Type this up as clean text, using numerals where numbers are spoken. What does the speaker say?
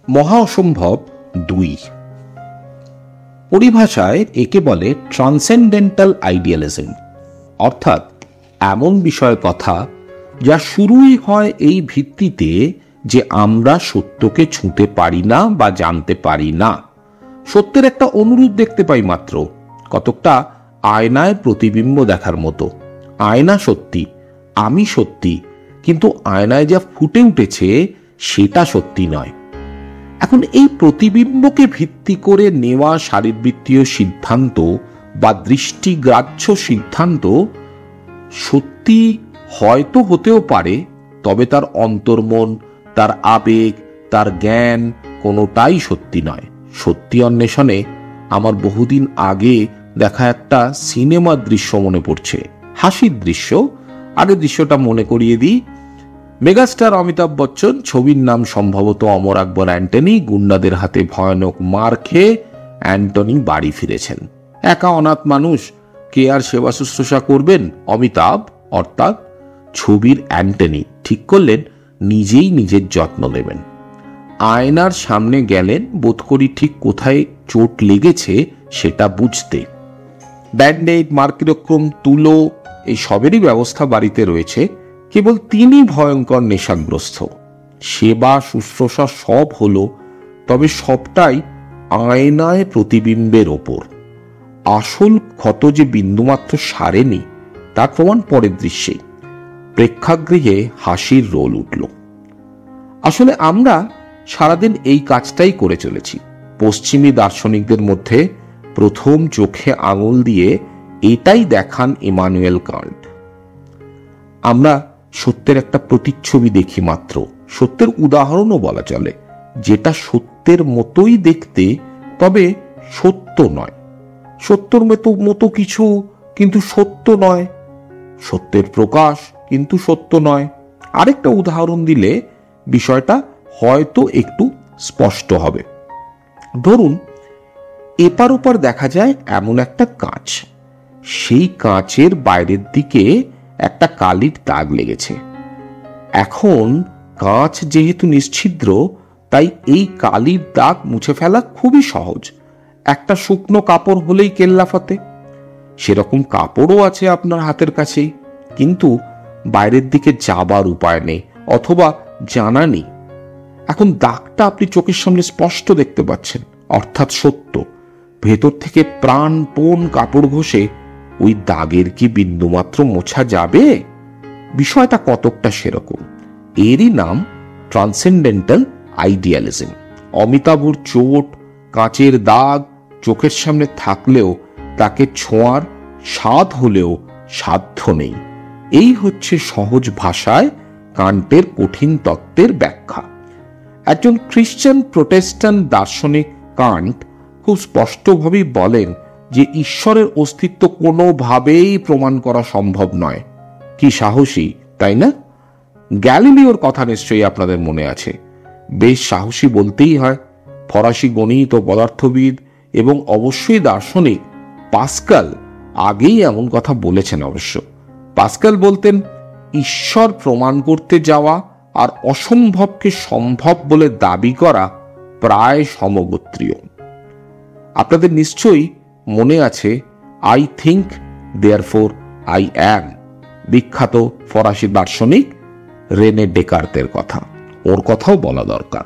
মহা অসম্ভব 2। পরিভাষায় একে বলে ট্রান্সেন্ডেন্টাল আইডিয়ালিজম, অর্থাৎ এমন বিষয় কথা যা শুরুই হয় এই ভিত্তিতে যে আমরা সত্যকে ছুঁতে পারি না বা জানতে পারি না। সত্যের একটা অনুরূপ দেখতে পাই মাত্র, কতকটা আয়নায় প্রতিবিম্ব দেখার মতো। আয়না সত্যি, আমি সত্যি, কিন্তু আয়নায় যা ফুটে উঠেছে সেটা সত্যি নয়। এখন এই প্রতিবিম্বকে ভিত্তি করে নেওয়া শারীরবৃত্তীয় সিদ্ধান্ত বা দৃষ্টিগ্রাহ্য সিদ্ধান্ত সত্যি হয়তো হতেও পারে, তবে তার অন্তর্মন, তার আবেগ, তার জ্ঞান কোনোটাই সত্যি নয়। সত্যি অন্বেষণে আমার বহুদিন আগে দেখা একটা সিনেমার দৃশ্য মনে পড়ছে, হাসির দৃশ্য। আগে দৃশ্যটা মনে করিয়ে দিই। মেগাস্টার অমিতাভ বচ্চন, ছবির নাম সম্ভবত অমর আকবর অ্যান্টনি, গুন্ডাদের হাতে ভয়ানক মার খেয়ে অ্যান্টনি বাড়ি ফিরেছেন। একা অনাথ মানুষ, কে আর সেবা শুশ্রূষা করবেন? অমিতাভ অর্থাৎ ছবির অ্যান্টনি ঠিক করলেন নিজেই নিজের যত্ন নেবেন। আয়নার সামনে গেলেন বোধ করি ঠিক কোথায় চোট লেগেছে সেটা বুঝতে। ব্যান্ডেড, মার্কিরক্রম, তুলো এই সবেরই ব্যবস্থা বাড়িতে রয়েছে। কেবল তিনি ভয়ঙ্কর নেশাগ্রস্ত। সেবা শুশ্রূষা সব হলো, তবে সবটাই আয়নায় প্রতিবিম্বের ওপর। আসল ক্ষত যে বিন্দুমাত্র সারেনি তার প্রমাণ পরের দৃশ্যে। প্রেক্ষাগৃহে হাসির রোল উঠল। আসলে আমরা সারাদিন এই কাজটাই করে চলেছি। পশ্চিমী দার্শনিকদের মধ্যে প্রথম চোখে আঙুল দিয়ে এটাই দেখান ইমানুয়েল কান্ট। আমরা সত্যের একটা প্রতিচ্ছবি দেখি মাত্র, সত্যের উদাহরণও বলা চলে, যেটা সত্যের মতোই দেখতে তবে সত্য নয়। সত্যর মতো কিছু কিন্তু সত্য নয়, সত্যের প্রকাশ কিন্তু সত্য নয়। আরেকটা উদাহরণ দিলে বিষয়টা হয়তো একটু স্পষ্ট হবে। ধরুন, এপার ওপার দেখা যায় এমন একটা কাঁচ, সেই কাঁচের বাইরের দিকে একটা কালির দাগ লেগেছে। এখন কাঁচ যেহেতু নিশ্ছিদ্র, তাই এই কালির দাগ মুছে ফেলা খুবই সহজ। একটা শুকনো কাপড় হলেই কেল্লাফাতে। সেরকম কাপড়ও আছে আপনার হাতের কাছেই, কিন্তু বাইরের দিকে যাবার উপায় নেই অথবা জানা নেই। এখন দাগটা আপনি চোখের সামনে স্পষ্ট দেখতে পাচ্ছেন, অর্থাৎ সত্য। ভেতর থেকে প্রাণপণ কাপড় ঘষে ওই দাগের কি বিন্দুমাত্র মোছা যাবে? বিষয়টা কতকটা সেরকম। এরই নাম ট্রান্সেন্ডেন্টাল আইডিয়ালিজম। অমিতাভর চোট, কাঁচের দাগ চোখের সামনে থাকলেও তাকে ছোঁয়ার স্বাদ হলেও সাধ্য নেই। এই হচ্ছে সহজ ভাষায় কান্টের কঠিন তত্ত্বের ব্যাখ্যা। একজন খ্রিস্টান প্রোটেস্ট্যান্ট দার্শনিক কান্ট খুব স্পষ্টভাবেই বলেন যে ঈশ্বরের অস্তিত্ব কোনোভাবেই প্রমাণ করা সম্ভব নয়। কি সাহসী, তাই না? গ্যালিলিওর কথা নিশ্চয়ই আপনাদের মনে আছে। বেশ সাহসী বলতেই হয়। ফরাসি গণিত ও পদার্থবিদ এবং অবশ্যই দার্শনিক পাস্কাল আগেই এমন কথা বলেছেন। অবশ্য পাস্কাল বলতেন, ঈশ্বর প্রমাণ করতে যাওয়া আর অসম্ভবকে সম্ভব বলে দাবি করা প্রায় সমগোত্রীয়। আপনাদের নিশ্চয়ই মনে আছে I think therefore I am, বিখ্যাত ফরাসি দার্শনিক রেনে ডেকার্তের কথা। ওর কথাও বলা দরকার।